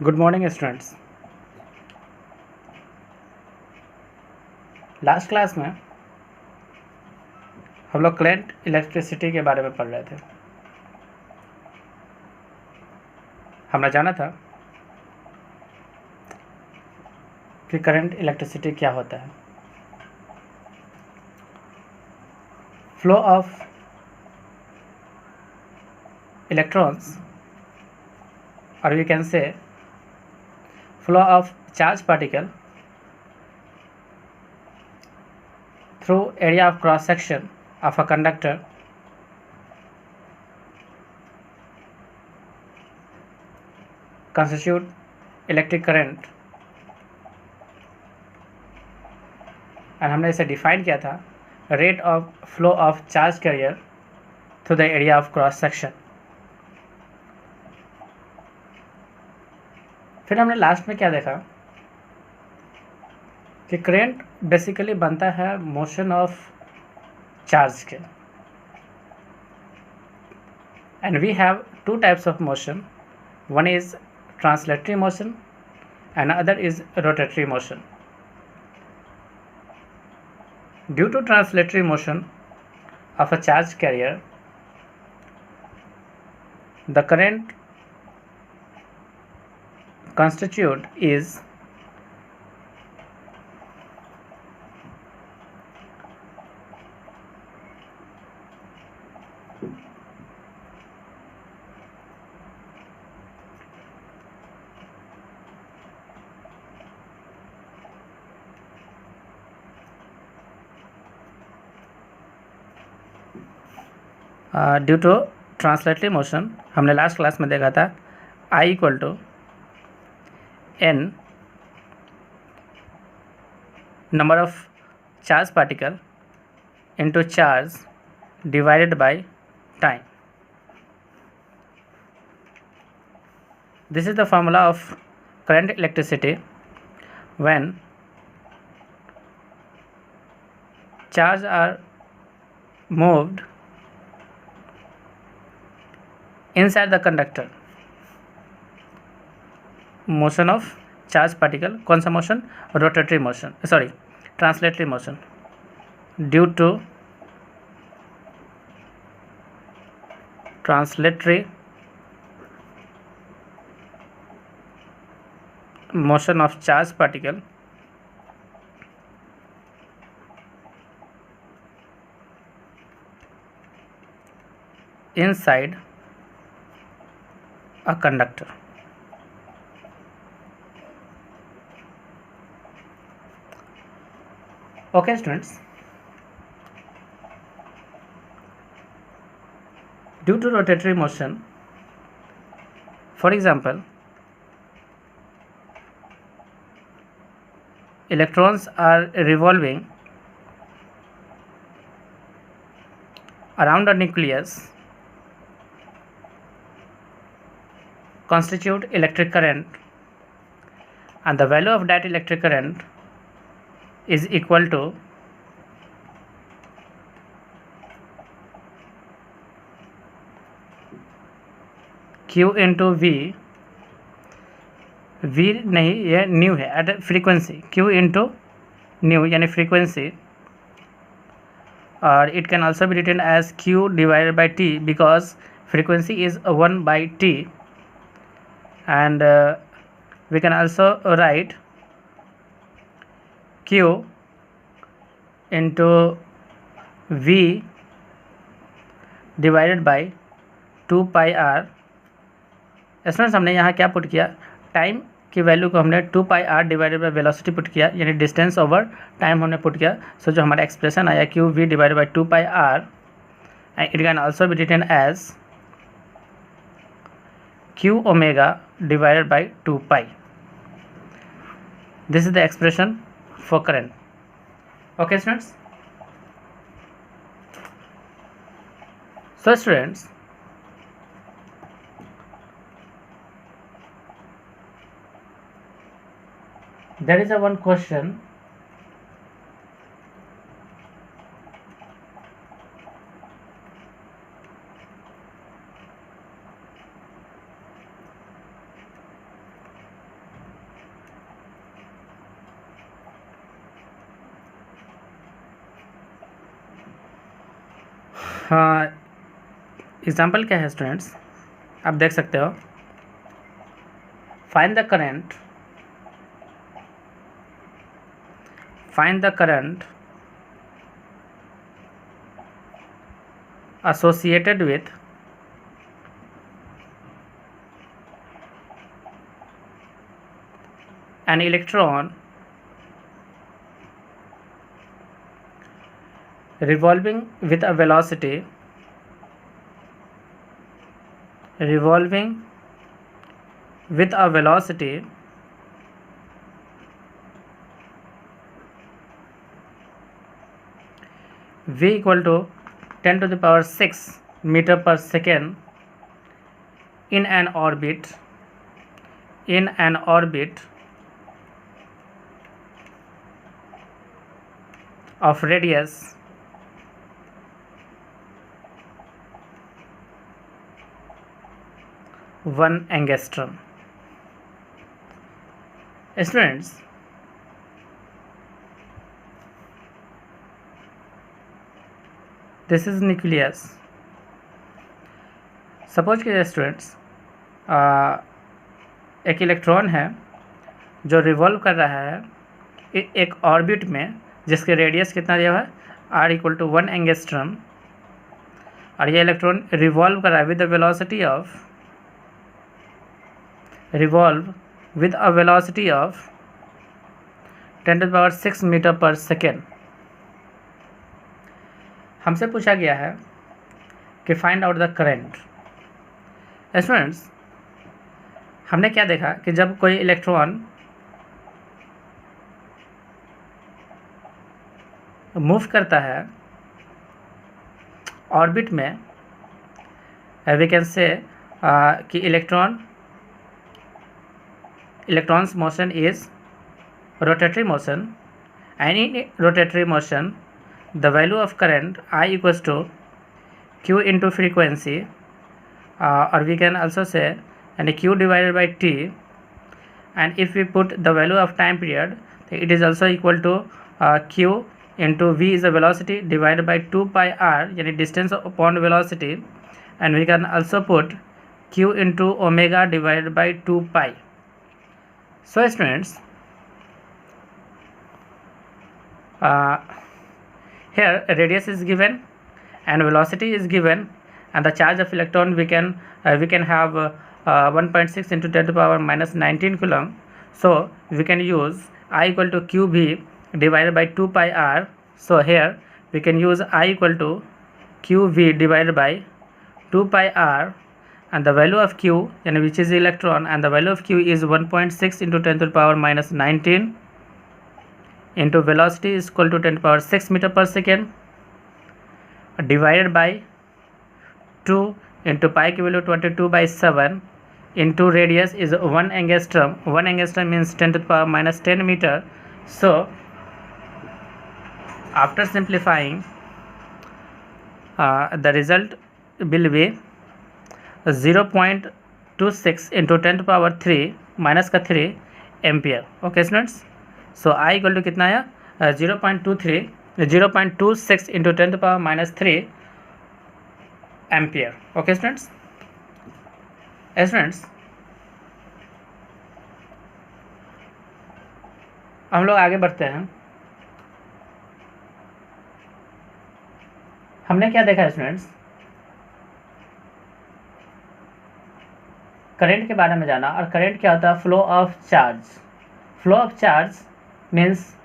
Good morning students. Last class में हम लोग करंट इलेक्ट्रिसिटी के बारे में पढ़ रहे थे। हमने जाना था कि करंट इलेक्ट्रिसिटी क्या होता है। फ्लो ऑफ इलेक्ट्रॉन्स और we can say flow of charge particle through area of cross section of a conductor constitute electric current, and हमने इसे डिफाइन किया था rate of flow of charge carrier through the area of cross section. फिर हमने last में क्या देखा कि करंट बेसिकली बनता है मोशन ऑफ चार्ज के, and we have two types of motion. One is translatory motion and other is rotatory motion. Due to translatory motion of a charge carrier, the current constitute is due to translatory motion. हमने last class में देखा था I equal to n number of charge particle into charge divided by time. This is the formula of current electricity when charge are moved inside the conductor. Motion of charge particle, कौन सा motion? Rotatory motion, sorry, translatory motion. Due to translatory motion of charge particle inside a conductor. Okay students, due to rotatory motion, for example, electrons are revolving around a nucleus, constitute electric current, and the value of that electric current is equal to Q into V नहीं, ये nu है at frequency, Q into nu यानी frequency, और it can also be written as Q divided by T because frequency is 1 by T, and we can also write Q into V divided by 2 pi r। Students हमने यहाँ क्या put किया, time की value को हमने 2 pi r divided by velocity put किया, यानी distance over time हमने पुट किया। सो जो हमारा एक्सप्रेशन आया Q V divided by 2 pi r, and it can also be written as Q omega divided by 2 pi. This is the expression for current. Okay students, so students, there is a one question हाँ, example क्या है students, आप देख सकते हो। Find the current associated with an electron revolving with a velocity v equal to 10 to the power 6 meter per second in an orbit of radius 1 angstrom. Students, this is nucleus. Suppose कीजिए students, एक electron है जो revolve कर रहा है एक orbit में जिसके रेडियस कितना दिया हुआ है, r इक्वल टू 1 एंगस्ट्रम, और ये इलेक्ट्रॉन रिवॉल्व कर रहा है with a velocity of 10 to the power 6 metre per second. हमसे पूछा गया है कि find out the current. Students, हमने क्या देखा कि जब कोई इलेक्ट्रॉन मूव करता है ऑर्बिट में, वी कैन से कि electrons motion is rotatory motion, and in rotatory motion the value of current I equals to q into frequency, or we can also say and q divided by t, and if we put the value of time period, it is also equal to q into v is the velocity divided by 2 pi r, yani distance upon velocity, and we can also put q into omega divided by 2 pi. So students, here radius is given and velocity is given, and the charge of electron we can have 1.6 into 10 to the power minus 19 coulomb. So we can use I equal to qv divided by 2 pi r. So here we can use I equal to qv divided by 2 pi r, and the value of q, and which is the electron, and the value of q is 1.6 into 10 to the power minus 19 into velocity is equal to 10 to the power 6 meter per second divided by 2 into pi की value 22 by 7 into radius is 1 angstrom. 1 angstrom means 10 to the power minus 10 meter. So after simplifying, the result will be 0.26 into 10 to the power 3 minus का 3 ampere. Okay students, so I equal to कितना है 0.26 into 10 to the power minus 3 ampere. Okay students, हम लोग आगे बढ़ते हैं. हमने क्या देखा स्टूडेंट्स, करंट के बारे में जाना. और करंट क्या होता है, flow of charge. Flow of charge means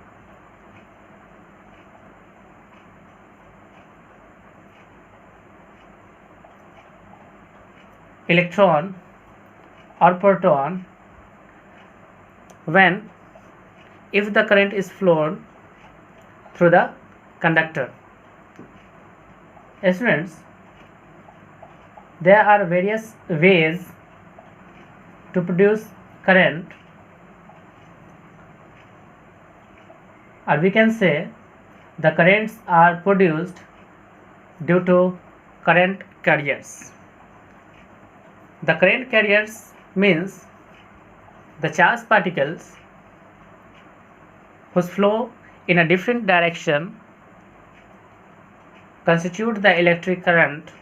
electron or proton when if the current is flowed through the conductor. Students, there are various ways to produce current, or we can say the currents are produced due to current carriers. The current carriers means the charged particles whose flow in a different direction constitute the electric current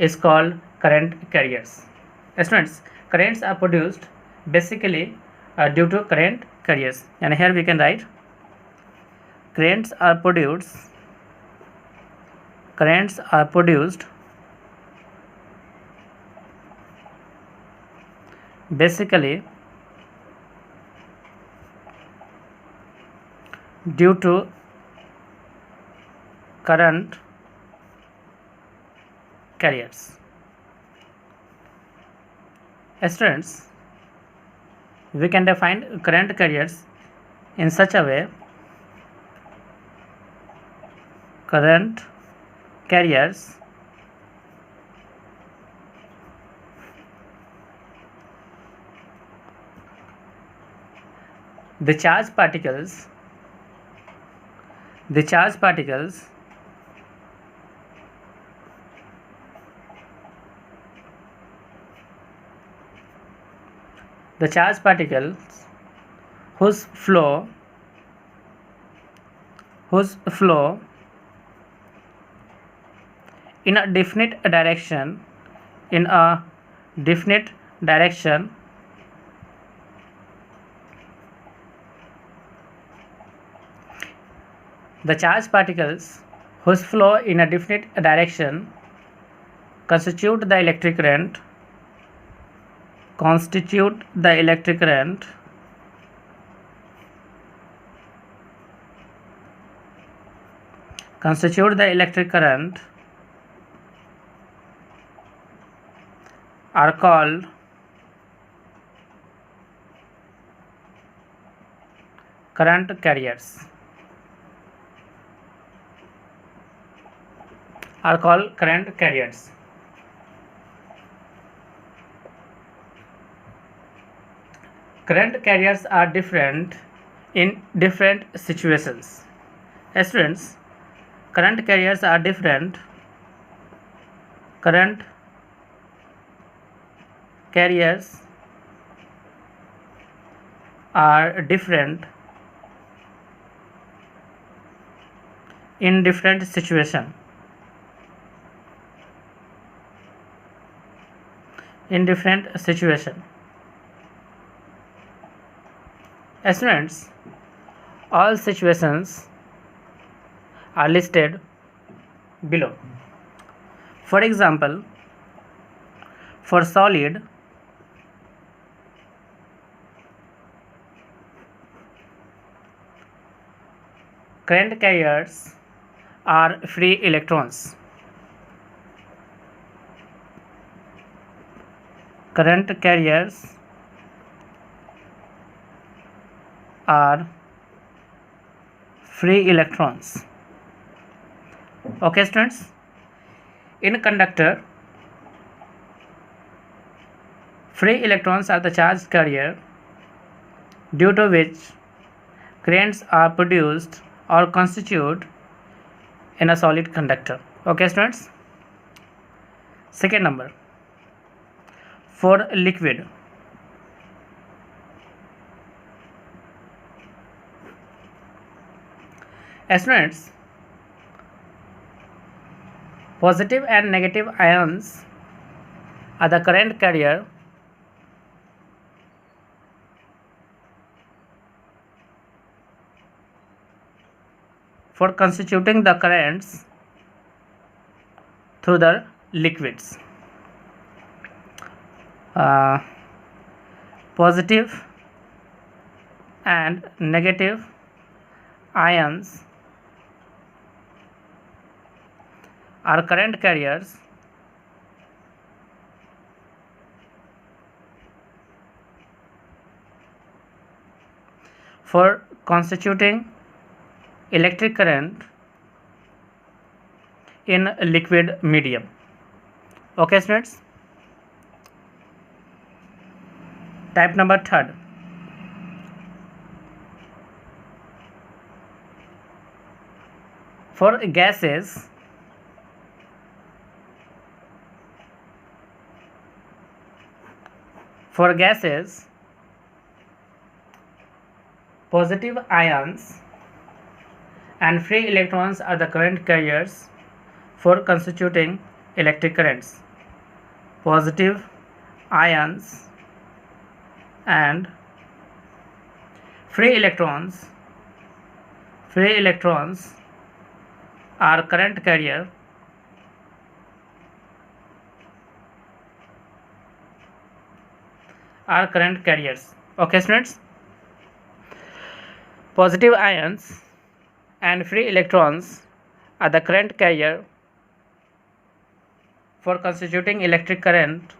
is called current carriers. Students, currents are produced basically due to current carriers, and here we can write currents are produced basically due to current carriers. Students, we can define current carriers in such a way: current carriers the charged particles whose flow in a definite direction the charged particles whose flow in a definite direction constitute the electric current are called current carriers. Current carriers are different in different situations. Students, current carriers are different in different situation. Students, all situations are listed below. For example, for solid, current carriers are free electrons. Okay, students. In conductor, free electrons are the charged carrier due to which currents are produced or constitute in a solid conductor. Okay, students. Second number, for liquid, students, positive and negative ions are the current carrier for constituting the currents through the liquids. Positive and negative ions are current carriers for constituting electric current in liquid medium. Okay, students. Type number third, for gases, positive ions and free electrons are the current carriers for constituting electric currents, positive ions and free electrons are current carrier Okay students, positive ions and free electrons are the current carrier for constituting electric current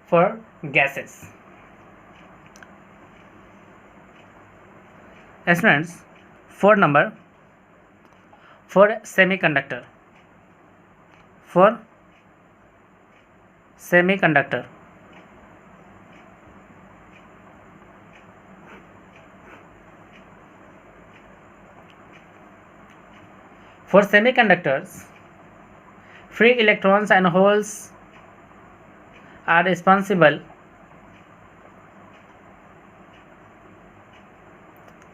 for gases. Students, 4 number for semiconductor. For semiconductors, free electrons and holes are responsible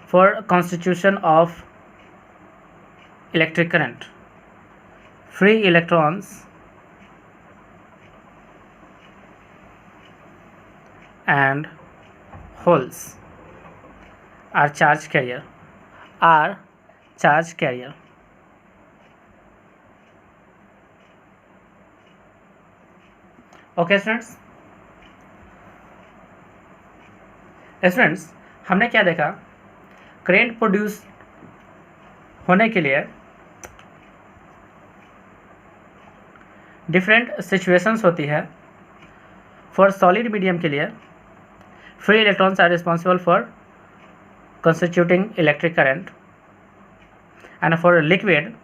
for constitution of electric current. Free electrons and holes are charge carrier. Okay students, हमने क्या देखा, current produce होने के लिए different situations होती है. For solid medium के लिए free electrons are responsible for constituting electric current, and for liquid,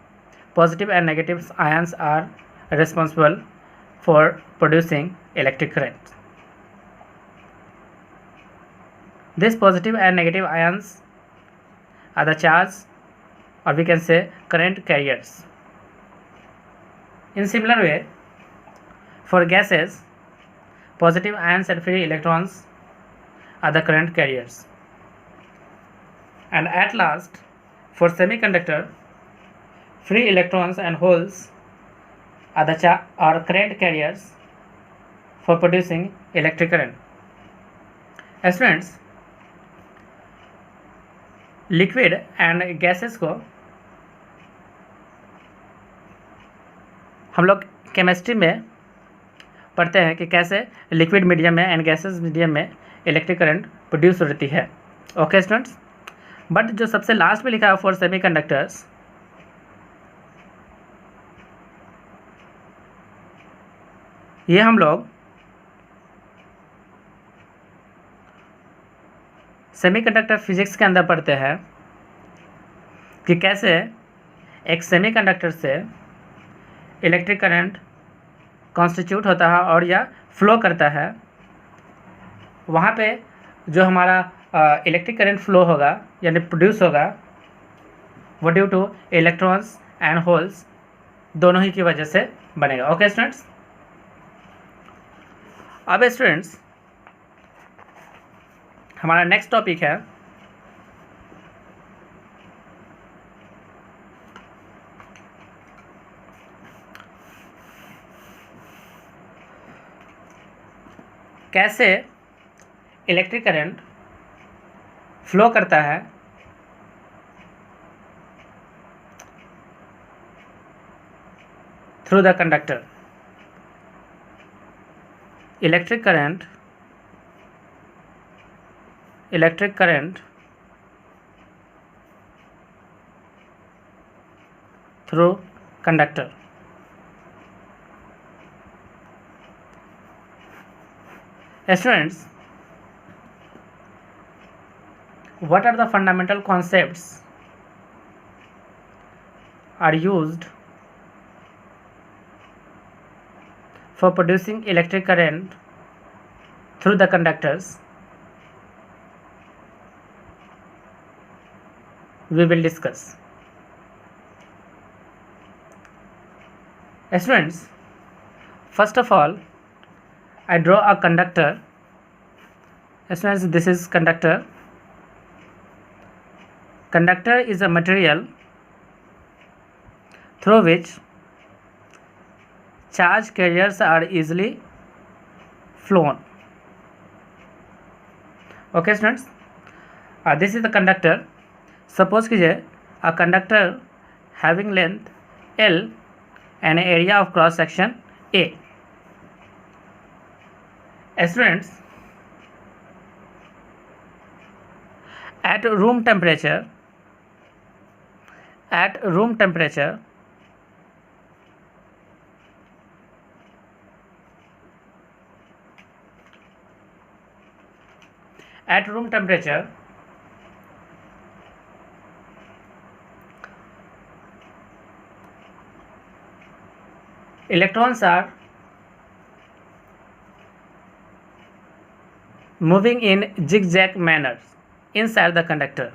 positive and negative ions are responsible for producing electric current. These positive and negative ions are the charge, or we can say current carriers. In similar way, for gases, positive ions and free electrons are the current carriers. And at last, for semiconductor, free electrons and holes are the current carriers for producing electric current. Students, liquid and gases को हम लोग chemistry में पढ़ते हैं कि कैसे liquid medium में and gases medium में इलेक्ट्रिक करंट प्रोड्यूस होती है. ओके स्टूडेंट्स, बट जो सबसे लास्ट में लिखा है फॉर सेमीकंडक्टर्स, ये हम लोग सेमीकंडक्टर फिजिक्स के अंदर पढ़ते हैं कि कैसे एक सेमीकंडक्टर से इलेक्ट्रिक करंट कॉन्स्टिट्यूट होता है और या फ्लो करता है. वहाँ पे जो हमारा इलेक्ट्रिक करंट फ्लो होगा यानी प्रोड्यूस होगा वो due two electrons and holes दोनों ही की वजह से बनेगा. ओके स्टूडेंट्स, अब स्टूडेंट्स हमारा नेक्स्ट टॉपिक है कैसे इलेक्ट्रिक करंट फ्लो करता है through the conductor. Electric current through conductor. Students, what are the fundamental concepts are used for producing electric current through the conductors? We will discuss. Students, first of all, I draw a conductor. Students, this is conductor. Conductor is a material through which charge carriers are easily flown. Okay students, this is the conductor. Suppose कीजिए a conductor having length L and area of cross section A. Students, at room temperature at room temperature electrons are moving in zigzag manners inside the conductor.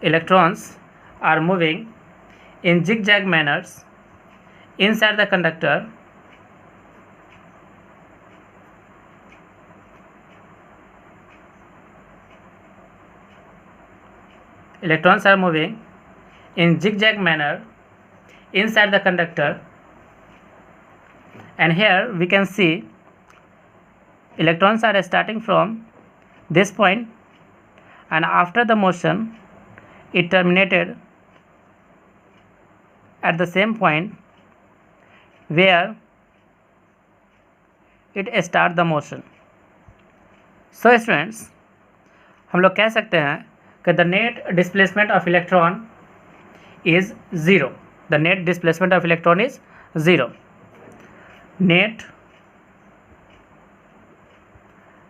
Electrons are moving in zigzag manners inside the conductor. Electrons are moving in zigzag manner inside the conductor, and here we can see electrons are starting from this point, and after the motion it terminated at the same point where it start the motion. So students, हम लोग कह सकते हैं कि the net displacement of electron is 0. The net displacement of electron is 0. Net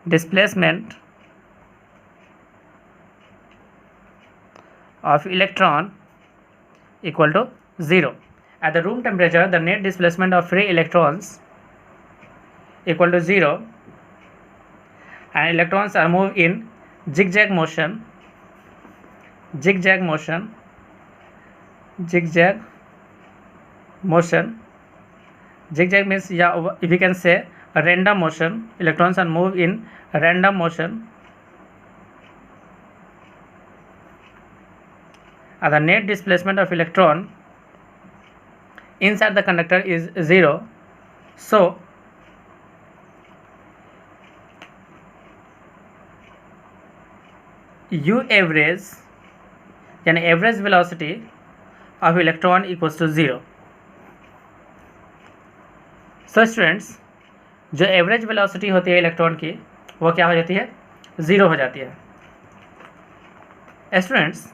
displacement of electron equal to 0. At the room temperature, the net displacement of free electrons equal to 0, and electrons are moved in zigzag motion. Zigzag motion. Zigzag means, yeah, we can say a random motion. Electrons are moved in random motion. And the net displacement of electron inside the conductor is 0. So U average, यानी average velocity of electron equals to 0. So students, जो average velocity होती है electron की वो क्या हो जाती है? 0 हो जाती है. स्टूडेंट्स,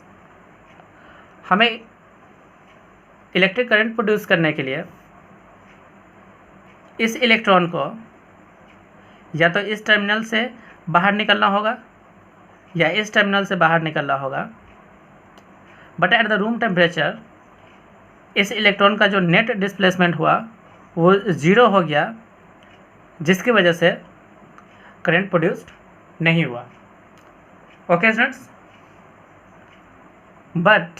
हमें इलेक्ट्रिक करंट प्रोड्यूस करने के लिए इस इलेक्ट्रॉन को या तो इस टर्मिनल से बाहर निकलना होगा या इस टर्मिनल से बाहर निकलना होगा. But at the room temperature इस इलेक्ट्रॉन का जो नेट डिस्प्लेसमेंट हुआ वो 0 हो गया, जिसकी वजह से करंट प्रोड्यूस्ड नहीं हुआ. Okay students, but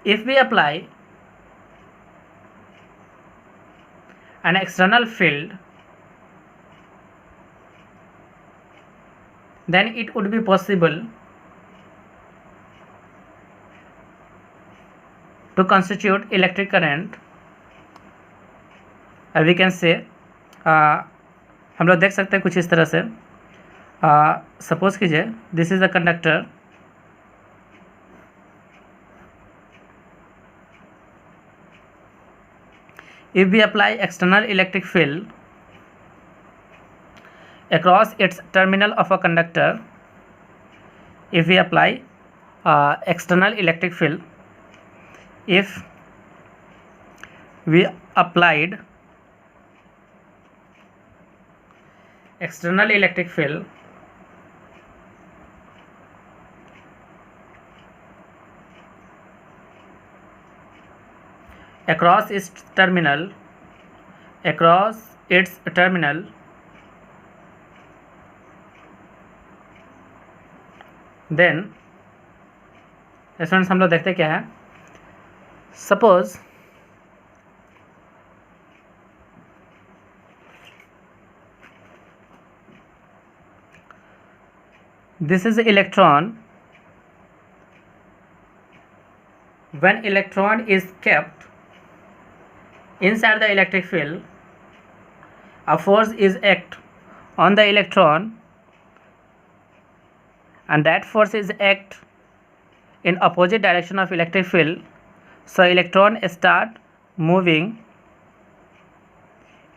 if we apply an external field, then it would be possible to constitute electric current. We can say हम लोग देख सकते हैं कुछ इस तरह से. सपोज कीजिए this is the conductor. If we apply external electric field across its terminal of a conductor, if we apply external electric field, if we applied external electric field across its terminal, then students हम लोग देखते क्या है. Suppose this is electron when electron is kept inside the electric field, a force is act on the electron, and that force is act in opposite direction of electric field. So electron start moving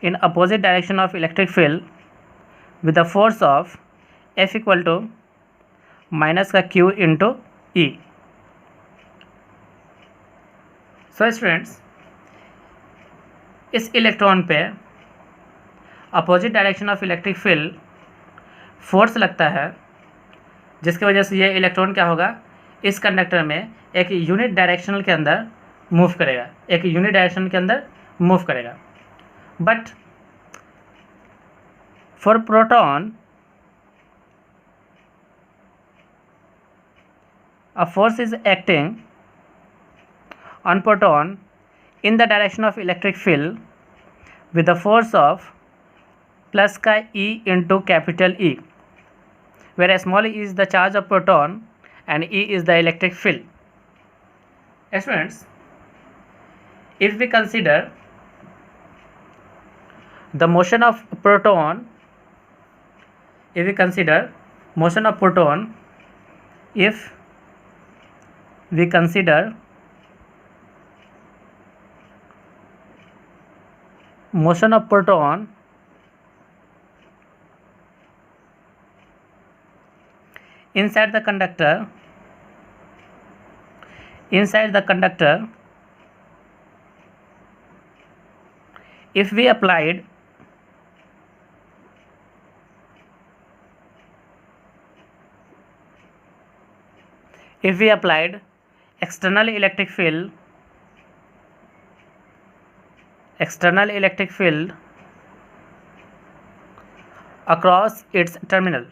in opposite direction of electric field with the force of F equal to minus का Q into E. So students, इस electron पे opposite direction of electric field force लगता है, जिसकी वजह से ये electron क्या होगा, इस कंडक्टर में एक यूनिट डायरेक्शनल के अंदर मूव करेगा, एक यूनिट डायरेक्शन के अंदर मूव करेगा. But for proton a force is acting on proton in the direction of electric field with the force of plus ka E into capital E, where small e is the charge of proton and E is the electric field. Students, if we consider the motion of proton, if we consider motion of proton, if we consider motion of proton inside the conductor, if we applied external electric field across its terminal,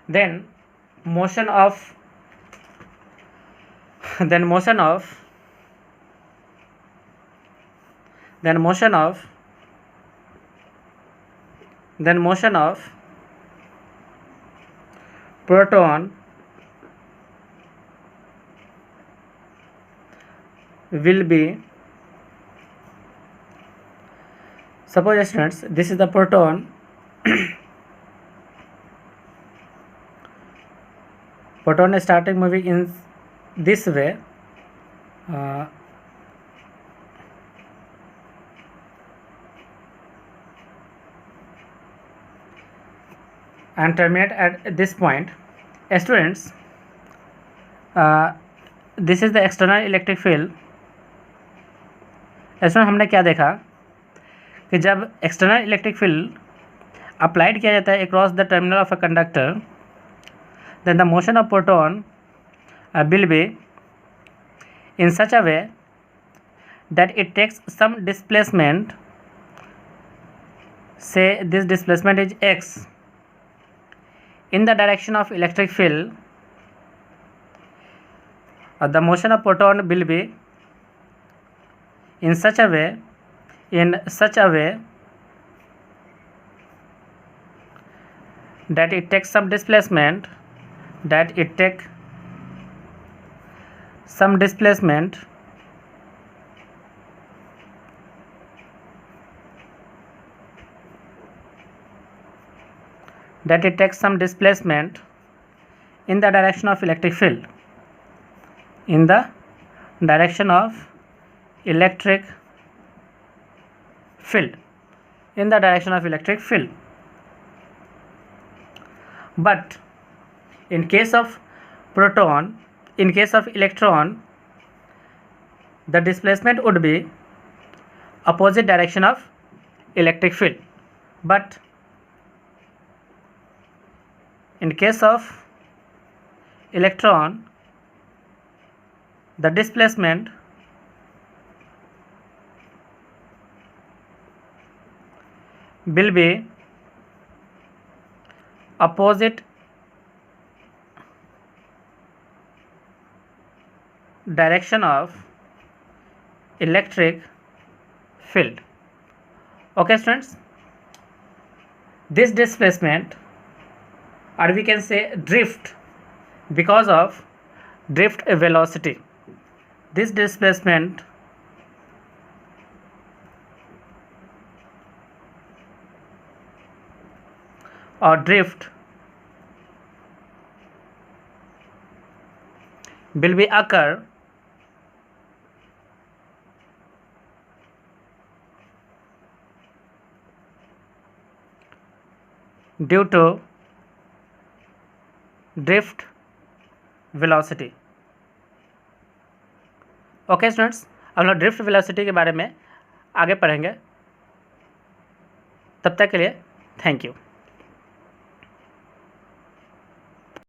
then motion of proton will be, suppose students, this is the proton. Proton is starting moving in this way, and terminate at this point. Students, this is the external electric field. इसमें हमने क्या देखा कि जब external electric field applied किया जाता है across the terminal of a conductor, then the motion of proton will be in such a way that it takes some displacement, say this displacement is x, in the direction of electric field. The motion of proton will be in such a way that it takes some displacement, that it take some displacement in the direction of electric field, in the direction of electric field, in the direction of electric field. But in case of proton, in case of electron, the displacement would be opposite direction of electric field. But in case of electron, the displacement will be opposite direction of electric field. Okay students, this displacement, or we can say drift, because of drift velocity. This displacement or drift will be occur due to drift velocity. Okay students, हम लोग drift velocity के बारे में आगे पढ़ेंगे। तब तक के लिए थैंक यू।